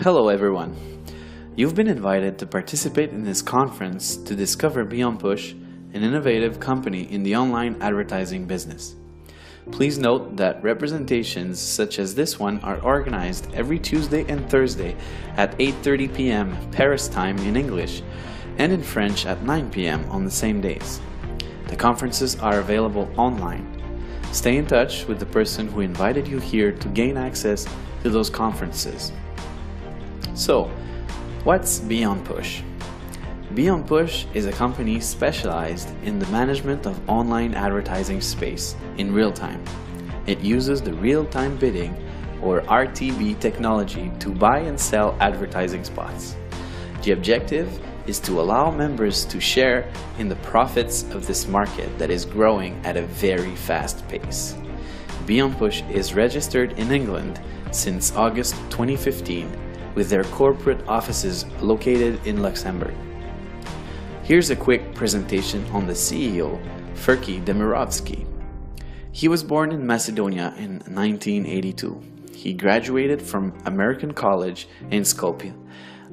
Hello everyone. You've been invited to participate in this conference to discover Beyond Push, an innovative company in the online advertising business. Please note that representations such as this one are organized every Tuesday and Thursday at 8:30 p.m. Paris time in English and in French at 9 p.m. on the same days. The conferences are available online. Stay in touch with the person who invited you here to gain access to those conferences. So, what's Beyond Push? Beyond Push is a company specialized in the management of online advertising space in real time. It uses the real-time bidding or RTB technology to buy and sell advertising spots. The objective is to allow members to share in the profits of this market that is growing at a very fast pace. Beyond Push is registered in England since August 2015 with their corporate offices located in Luxembourg. Here's a quick presentation on the CEO, Ferki Demirovski. He was born in Macedonia in 1982. He graduated from American College in Skopje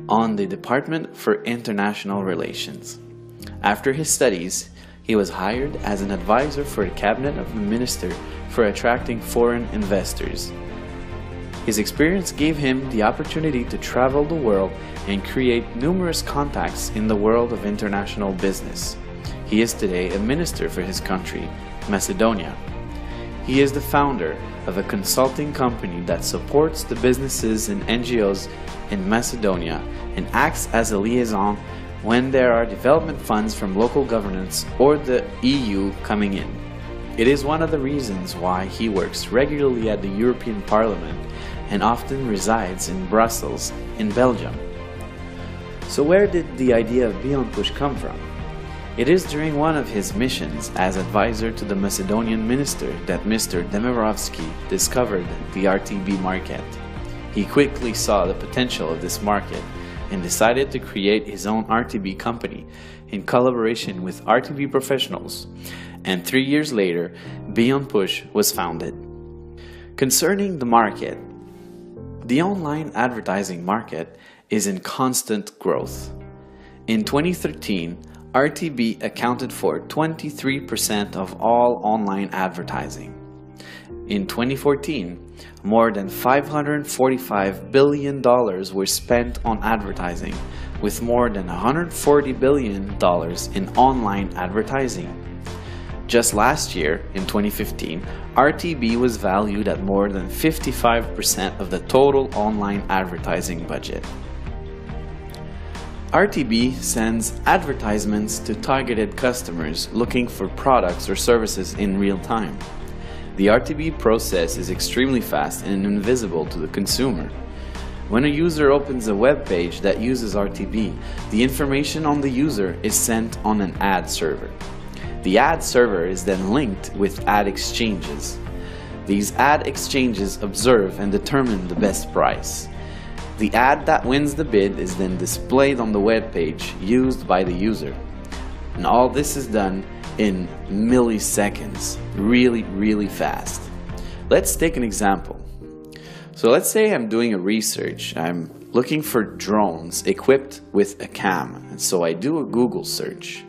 on the Department for International Relations. After his studies, he was hired as an advisor for the cabinet of the minister for attracting foreign investors. His experience gave him the opportunity to travel the world and create numerous contacts in the world of international business. He is today a minister for his country, Macedonia. He is the founder of a consulting company that supports the businesses and NGOs in Macedonia and acts as a liaison when there are development funds from local governments or the EU coming in. It is one of the reasons why he works regularly at the European Parliament and often resides in Brussels, in Belgium. So where did the idea of Beyond Push come from? It is during one of his missions as advisor to the Macedonian minister that Mr. Demirovski discovered the RTB market. He quickly saw the potential of this market and decided to create his own RTB company in collaboration with RTB professionals. And 3 years later, Beyond Push was founded. Concerning the market, the online advertising market is in constant growth. In 2013, RTB accounted for 23% of all online advertising. In 2014, more than $545 billion were spent on advertising, with more than $140 billion in online advertising. Just last year, in 2015, RTB was valued at more than 55% of the total online advertising budget. RTB sends advertisements to targeted customers looking for products or services in real time. The RTB process is extremely fast and invisible to the consumer. When a user opens a web page that uses RTB, the information on the user is sent on an ad server. The ad server is then linked with ad exchanges. These ad exchanges observe and determine the best price. The ad that wins the bid is then displayed on the web page used by the user. And all this is done in milliseconds, really fast. Let's take an example. So let's say I'm doing a research. I'm looking for drones equipped with a cam. And so I do a Google search.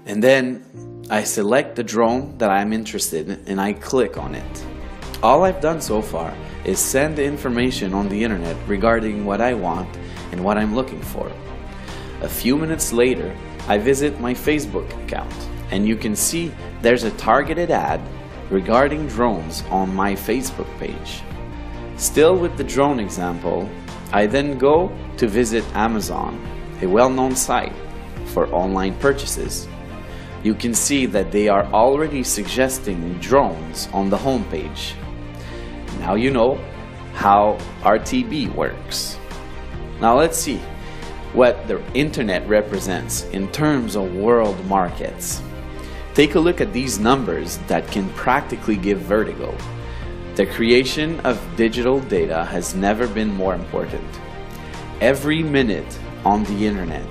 And then I select the drone that I'm interested in and I click on it. All I've done so far is send the information on the internet regarding what I want and what I'm looking for. A few minutes later, I visit my Facebook account and you can see there's a targeted ad regarding drones on my Facebook page. Still with the drone example, I then go to visit Amazon, a well-known site for online purchases. You can see that they are already suggesting drones on the homepage. Now you know how RTB works. Now let's see what the internet represents in terms of world markets. Take a look at these numbers that can practically give vertigo. The creation of digital data has never been more important. Every minute on the internet,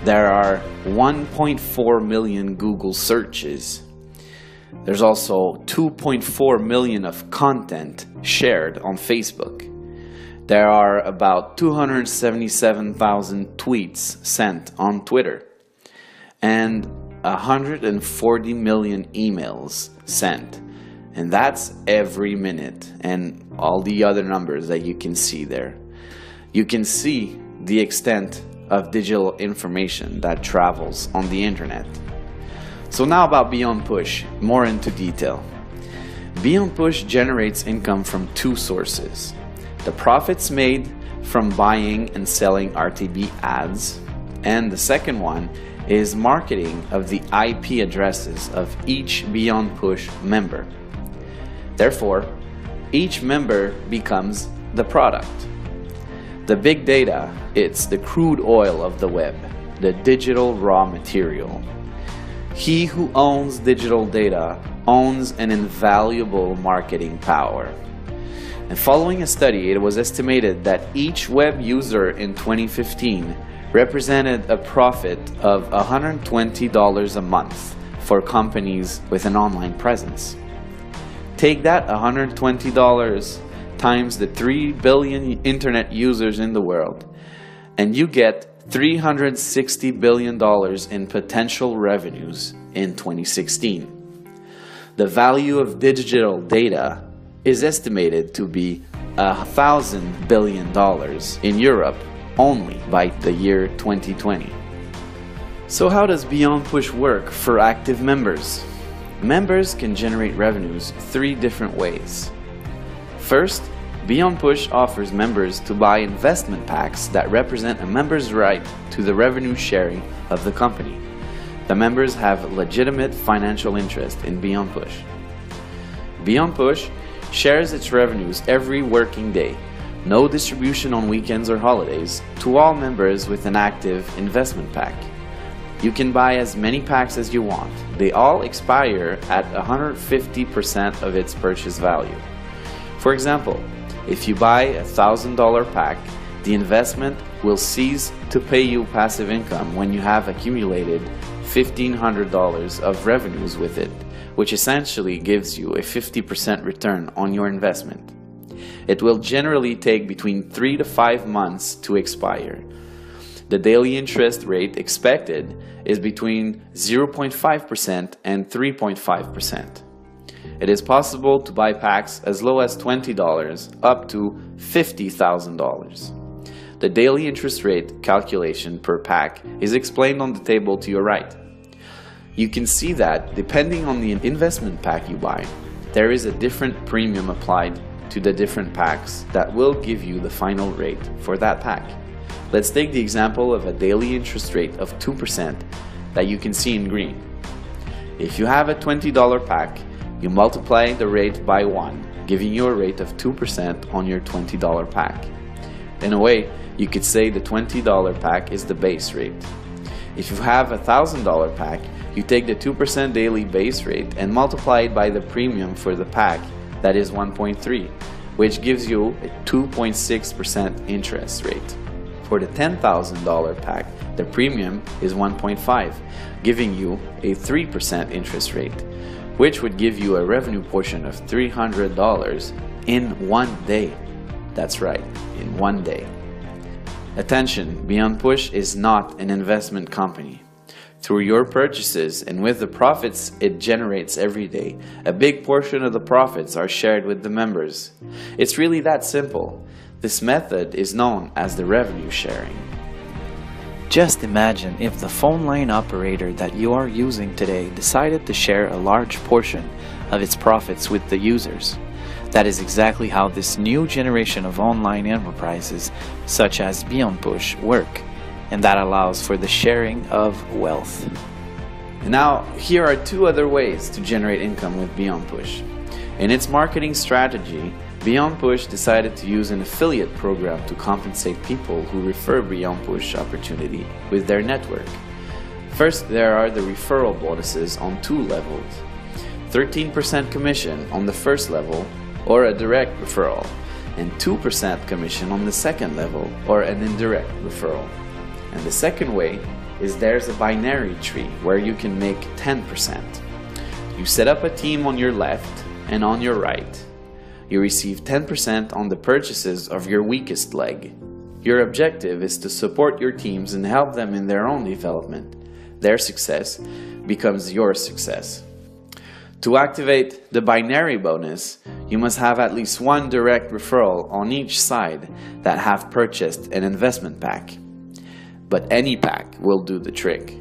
there are 1.4 million Google searches. There's also 2.4 million of content shared on Facebook. There are about 277,000 tweets sent on Twitter and 140 million emails sent. And that's every minute, and all the other numbers that you can see there. You can see the extent of digital information that travels on the internet. So now about Beyond Push, more into detail. Beyond Push generates income from two sources: the profits made from buying and selling RTB ads, and the second one is marketing of the IP addresses of each Beyond Push member. Therefore, each member becomes the product. The big data, it's the crude oil of the web, the digital raw material. He who owns digital data owns an invaluable marketing power. And following a study, it was estimated that each web user in 2015 represented a profit of $120 a month for companies with an online presence. Take that $120 times the 3 billion internet users in the world, and you get $360 billion in potential revenues in 2016. The value of digital data is estimated to be $1,000 billion in Europe only by the year 2020. So how does Beyond Push work for active members? Members can generate revenues 3 different ways. First, Beyond Push offers members to buy investment packs that represent a member's right to the revenue sharing of the company. The members have legitimate financial interest in Beyond Push. Beyond Push shares its revenues every working day, no distribution on weekends or holidays, to all members with an active investment pack. You can buy as many packs as you want. They all expire at 150% of its purchase value. For example, if you buy a $1,000 pack, the investment will cease to pay you passive income when you have accumulated $1,500 of revenues with it, which essentially gives you a 50% return on your investment. It will generally take between 3 to 5 months to expire. The daily interest rate expected is between 0.5% and 3.5%. It is possible to buy packs as low as $20 up to $50,000. The daily interest rate calculation per pack is explained on the table to your right. You can see that depending on the investment pack you buy, there is a different premium applied to the different packs that will give you the final rate for that pack. Let's take the example of a daily interest rate of 2% that you can see in green. If you have a $20 pack, you multiply the rate by 1, giving you a rate of 2% on your $20 pack. In a way, you could say the $20 pack is the base rate. If you have a $1,000 pack, you take the 2% daily base rate and multiply it by the premium for the pack, that is 1.3, which gives you a 2.6% interest rate. For the $10,000 pack, the premium is 1.5, giving you a 3% interest rate, which would give you a revenue portion of $300 in 1 day. That's right, in 1 day. Attention, Beyond Push is not an investment company. Through your purchases and with the profits it generates every day, a big portion of the profits are shared with the members. It's really that simple. This method is known as the revenue sharing. Just imagine if the phone line operator that you are using today decided to share a large portion of its profits with the users. That is exactly how this new generation of online enterprises, such as Beyond Push, work, and that allows for the sharing of wealth. Now, here are 2 other ways to generate income with Beyond Push. In its marketing strategy, Beyond Push decided to use an affiliate program to compensate people who refer Beyond Push opportunity with their network. First, there are the referral bonuses on 2 levels. 13% commission on the first level, or a direct referral, and 2% commission on the second level, or an indirect referral. And the second way is there's a binary tree where you can make 10%. You set up a team on your left and on your right. You receive 10% on the purchases of your weakest leg. Your objective is to support your teams and help them in their own development. Their success becomes your success. To activate the binary bonus, you must have at least one direct referral on each side that have purchased an investment pack. But any pack will do the trick.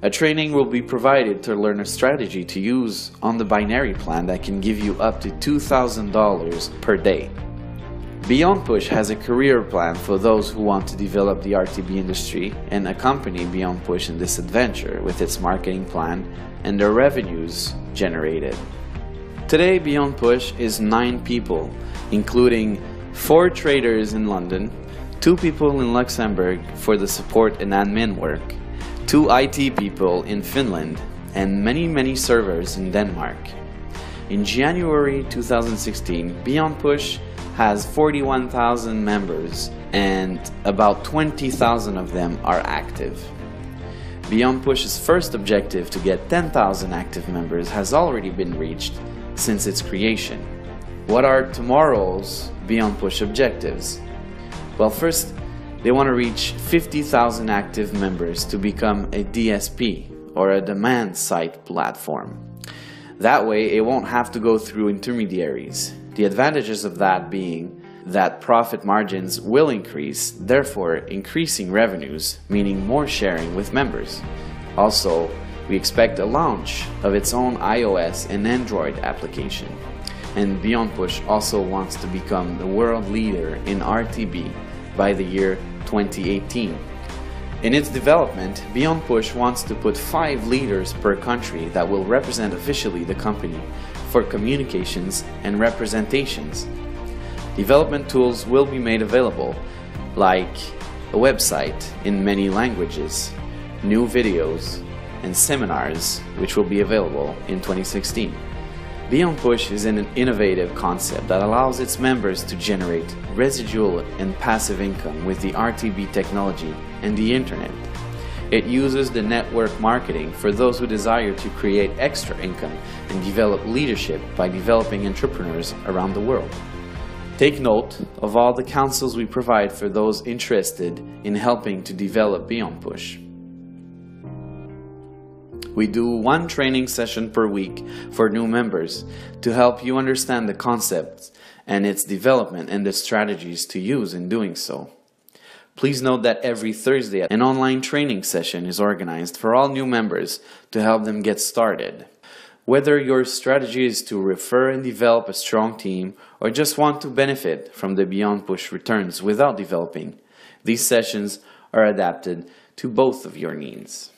A training will be provided to learn a strategy to use on the binary plan that can give you up to $2,000 per day. Beyond Push has a career plan for those who want to develop the RTB industry and accompany Beyond Push in this adventure with its marketing plan and the revenues generated. Today, Beyond Push is 9 people, including 4 traders in London, 2 people in Luxembourg for the support and admin work, 2 IT people in Finland, and many servers in Denmark. In January 2016, Beyond Push has 41,000 members and about 20,000 of them are active. Beyond Push's first objective to get 10,000 active members has already been reached since its creation. What are tomorrow's Beyond Push objectives? Well, first, they want to reach 50,000 active members to become a DSP, or a demand side platform. That way, it won't have to go through intermediaries. The advantages of that being that profit margins will increase, therefore increasing revenues, meaning more sharing with members. Also, we expect a launch of its own iOS and Android application. And Beyond Push also wants to become the world leader in RTB by the year 2018. In its development, Beyond Push wants to put 5 leaders per country that will represent officially the company for communications and representations. Development tools will be made available, like a website in many languages, new videos, and seminars, which will be available in 2016. Beyond Push is an innovative concept that allows its members to generate residual and passive income with the RTB technology and the internet. It uses the network marketing for those who desire to create extra income and develop leadership by developing entrepreneurs around the world. Take note of all the counsels we provide for those interested in helping to develop Beyond Push. We do 1 training session per week for new members to help you understand the concepts and its development and the strategies to use in doing so. Please note that every Thursday an online training session is organized for all new members to help them get started. Whether your strategy is to refer and develop a strong team or just want to benefit from the Beyond Push returns without developing, these sessions are adapted to both of your needs.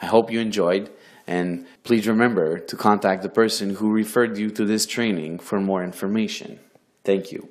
I hope you enjoyed, and please remember to contact the person who referred you to this training for more information. Thank you.